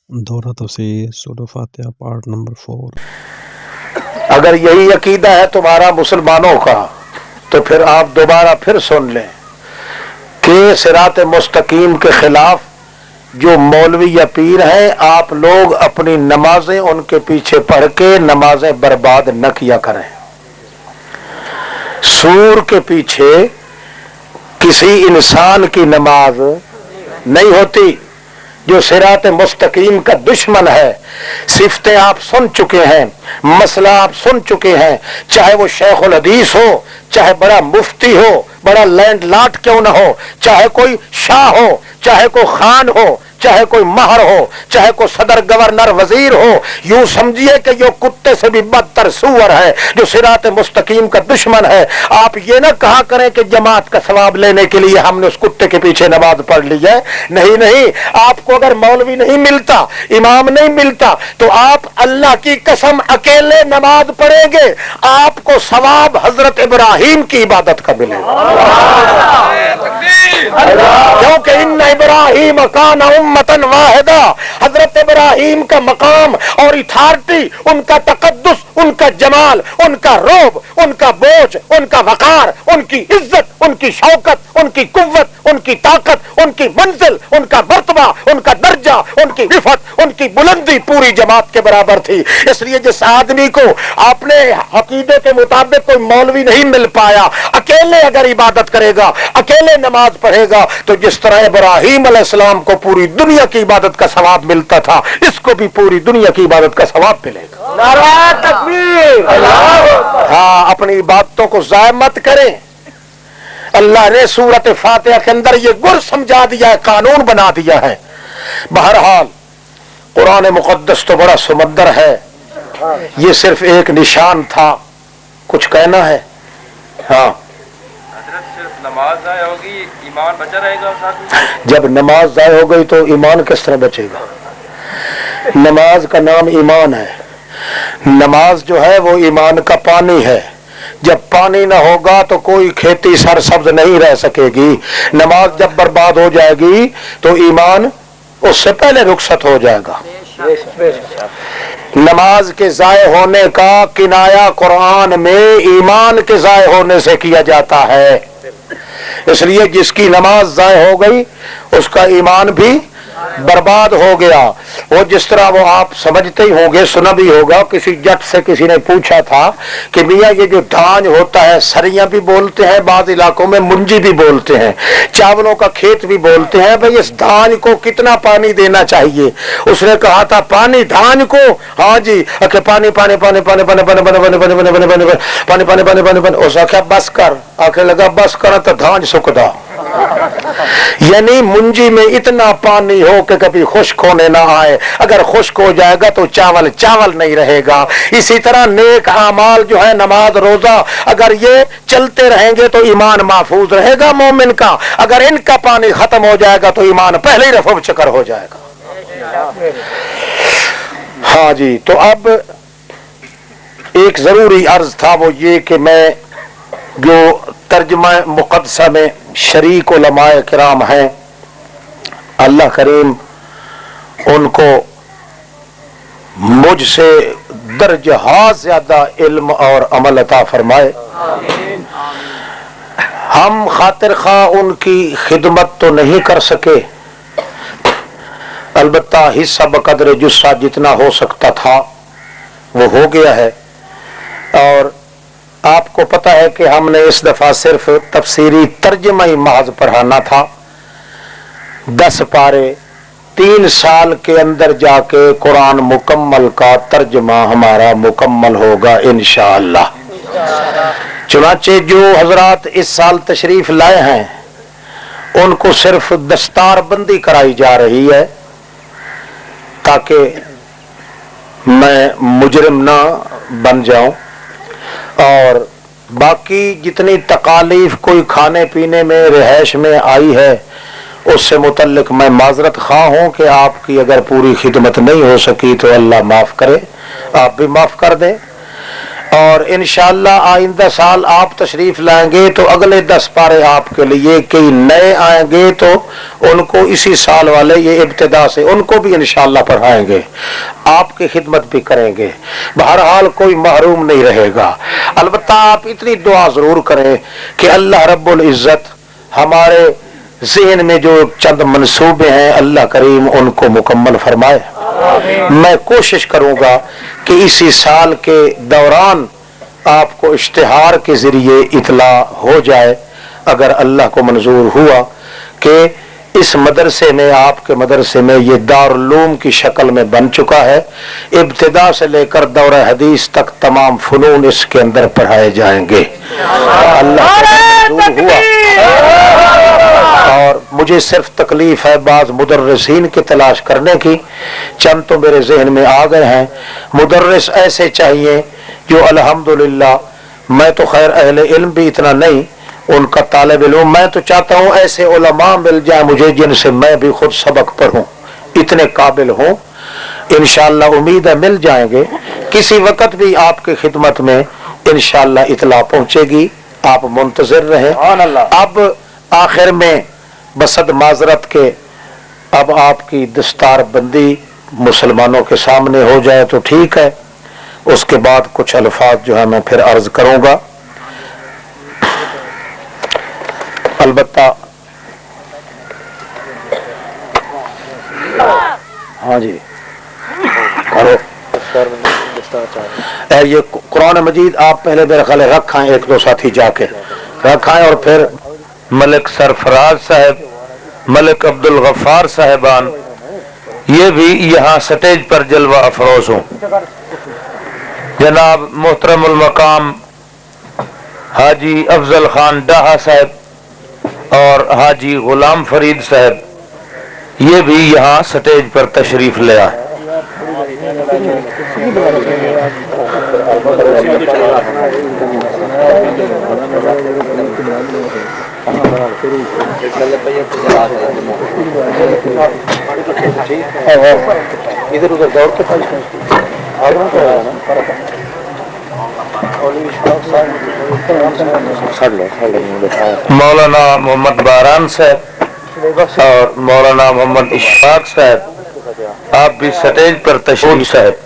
دورہ تفسیر سورہ فاتحہ پارٹ نمبر 4۔ اگر یہی عقیدہ ہے تمہارا مسلمانوں کا تو پھر آپ دوبارہ پھر سن لیں کہ صراط مستقیم کے خلاف جو مولوی یا پیر ہیں، آپ لوگ اپنی نمازیں ان کے پیچھے پڑھ کے نمازیں برباد نہ کیا کریں۔ سور کے پیچھے کسی انسان کی نماز نہیں ہوتی جو صراط مستقیم کا دشمن ہے۔ صفتیں آپ سن چکے ہیں، مسئلہ آپ سن چکے ہیں، چاہے وہ شیخ الحدیث ہو، چاہے بڑا مفتی ہو، بڑا لینڈ لاٹ کیوں نہ ہو، چاہے کوئی شاہ ہو، چاہے کوئی خان ہو، چاہے کوئی مہر ہو، چاہے کوئی صدر گورنر وزیر ہو، یوں سمجھیے کہ یہ کتے سے بھی بدتر سور ہے جو صراط مستقیم کا دشمن ہے۔ آپ یہ نہ کہا کریں کہ جماعت کا ثواب لینے کے لیے ہم نے اس کتے کے پیچھے نماز پڑھ لی ہے۔ نہیں نہیں، آپ کو اگر مولوی نہیں ملتا، امام نہیں ملتا تو آپ اللہ کی قسم اکیلے نماز پڑھیں گے، آپ کو ثواب حضرت ابراہیم کی عبادت کا ملے گا، کیونکہ ان ابراہیم کان امتن واحدہ، حضرت ابراہیم کا مقام اور اتھارٹی، ان کا تقدس، ان کا جمال، ان کا روب، ان کا بوجھ، ان کا وقار، ان کی عزت، ان کی شوکت، ان کی قوت، ان کی طاقت، ان کی منزل، ان کا مرتبہ، ان کا درجہ، ان کی رفعت، ان کی بلندی پوری جماعت کے برابر تھی۔ اس لیے جس آدمی کو اپنے عقیدے کے مطابق کوئی مولوی نہیں مل پایا، اکیلے اگر عبادت کرے گا، اکیلے نماز پڑھے گا، تو جس طرح ابراہیم علیہ السلام کو پوری دنیا کی عبادت کا ثواب ملتا تھا، اس کو بھی پوری دنیا کی عبادت کا ثواب ملے گا۔ نعرہ تکبیر! ہاں، اپنی عبادتوں کو ضائع مت کریں۔ اللہ نے سورۃ فاتحہ کے اندر یہ گر سمجھا دیا ہے، قانون بنا دیا ہے۔ بہرحال قرآن مقدس تو بڑا سمندر ہے، یہ صرف ایک نشان تھا۔ کچھ کہنا ہے؟ ہاں، صرف نماز ضائع ہوگی، ایمان بچا رہے گا ساتھ میں؟ جب نماز ضائع ہو گئی تو ایمان کس طرح بچے گا؟ نماز کا نام ایمان ہے۔ نماز جو ہے وہ ایمان کا پانی ہے۔ جب پانی نہ ہوگا تو کوئی کھیتی سرسبز نہیں رہ سکے گی۔ نماز جب برباد ہو جائے گی تو ایمان اس سے پہلے رخصت ہو جائے گا۔ نماز کے ضائع ہونے کا کنایا قرآن میں ایمان کے ضائع ہونے سے کیا جاتا ہے۔ اس لیے جس کی نماز ضائع ہو گئی اس کا ایمان بھی برباد ہو گیا۔ وہ جس طرح وہ آپ سمجھتے ہی ہوں گے، سنا بھی ہوگا، کسی جٹ سے کسی نے پوچھا تھا کہ میاں یہ جو دھان ہوتا ہے، سریاں بھی بولتے ہیں، بعض علاقوں میں منجی بھی بولتے ہیں، چاولوں کا کھیت بھی بولتے ہیں، بھئی اس دھان کو کتنا پانی دینا چاہیے؟ اس نے کہا تھا پانی دھان کو؟ ہاں جی، کہ پانی پانی پانی پانی پانی پانی پانی پانی پانی پانی پانی پانی پانی پانی پانی پانی پانی اس آخیا بس کر، آخر لگا بس کر تو دھان سکدا۔ یعنی منجی میں اتنا پانی ہو کہ کبھی خشک ہونے نہ آئے، اگر خشک ہو جائے گا تو چاول چاول نہیں رہے گا۔ اسی طرح نیک اعمال جو ہے، نماز روزہ، اگر یہ چلتے رہیں گے تو ایمان محفوظ رہے گا مومن کا۔ اگر ان کا پانی ختم ہو جائے گا تو ایمان پہلے ہی رفع چکر ہو جائے گا۔ ہاں جی، تو اب ایک ضروری عرض تھا، وہ یہ کہ میں جو ترجمہ مقدسہ میں شریک علماء کرام ہیں، اللہ کریم ان کو مجھ سے درجہ زیادہ علم اور عمل عطا فرمائے۔ ہم خاطر خواہ ان کی خدمت تو نہیں کر سکے، البتہ حصہ بقدر جسہ جتنا ہو سکتا تھا وہ ہو گیا ہے۔ اور آپ کو پتہ ہے کہ ہم نے اس دفعہ صرف تفسیری ترجمہ ہی محض پڑھانا تھا، 10 پارے، 3 سال کے اندر جا کے قرآن مکمل کا ترجمہ ہمارا مکمل ہوگا انشاءاللہ۔ چنانچہ جو حضرات اس سال تشریف لائے ہیں ان کو صرف دستار بندی کرائی جا رہی ہے تاکہ میں مجرم نہ بن جاؤں، اور باقی جتنی تکالیف کوئی کھانے پینے میں، رہائش میں آئی ہے اس سے متعلق میں معذرت خواہ ہوں کہ آپ کی اگر پوری خدمت نہیں ہو سکی تو اللہ معاف کرے، آپ بھی معاف کر دیں۔ اور انشاءاللہ آئندہ سال آپ تشریف لائیں گے تو اگلے 10 پارے آپ کے لیے کئی نئے آئیں گے تو ان کو اسی سال والے یہ ابتدا سے ان کو بھی انشاءاللہ پڑھائیں گے, آپ کی خدمت بھی کریں گے. بہرحال کوئی محروم نہیں رہے گا. البتہ آپ اتنی دعا ضرور کریں کہ اللہ رب العزت ہمارے ذہن میں جو چند منصوبے ہیں اللہ کریم ان کو مکمل فرمائے. میں کوشش کروں گا کہ اسی سال کے دوران آپ کو اشتہار کے ذریعے اطلاع ہو جائے, اگر اللہ کو منظور ہوا کہ اس مدرسے میں آپ کے مدرسے میں یہ دارالعلوم کی شکل میں بن چکا ہے, ابتدا سے لے کر دورہ حدیث تک تمام فنون اس کے اندر پڑھائے جائیں گے. اللہ کا منظور ہوا. اور مجھے صرف تکلیف ہے بعض مدرسین کی تلاش کرنے کی, چند تو میرے ذہن میں آ گئے ہیں. مدرس ایسے چاہیے جو الحمدللہ, میں تو خیر اہل علم بھی اتنا نہیں, ان کا طالب علم, میں تو چاہتا ہوں ایسے علماء مل جائیں مجھے جن سے میں بھی خود سبق پڑھوں, اتنے قابل ہوں. انشاءاللہ امید ہے مل جائیں گے. کسی وقت بھی آپ کی خدمت میں انشاءاللہ اطلاع پہنچے گی, آپ منتظر رہیں. اب آخر میں بصد معذرت کے اب آپ کی دستار بندی مسلمانوں کے سامنے ہو جائے تو ٹھیک ہے, اس کے بعد کچھ الفاظ جو ہے میں پھر عرض کروں گا. البتہ ہاں جی کرو یہ قرآن مجید آپ پہلے میرے خیال رکھائیں, ایک دو ساتھی جا کے رکھائیں, اور پھر ملک سرفراز صاحب, ملک عبد الغفار صاحبان یہ بھی یہاں سٹیج پر جلوہ افروز ہوں. جناب محترم المقام حاجی افضل خان ڈاہا صاحب اور حاجی غلام فرید صاحب یہ بھی یہاں سٹیج پر تشریف لے آئے. ادھر ادھر دوڑ کے مولانا محمد باران صاحب اور مولانا محمد اشفاق صاحب آپ بھی سٹیج پر تشریف صاحب.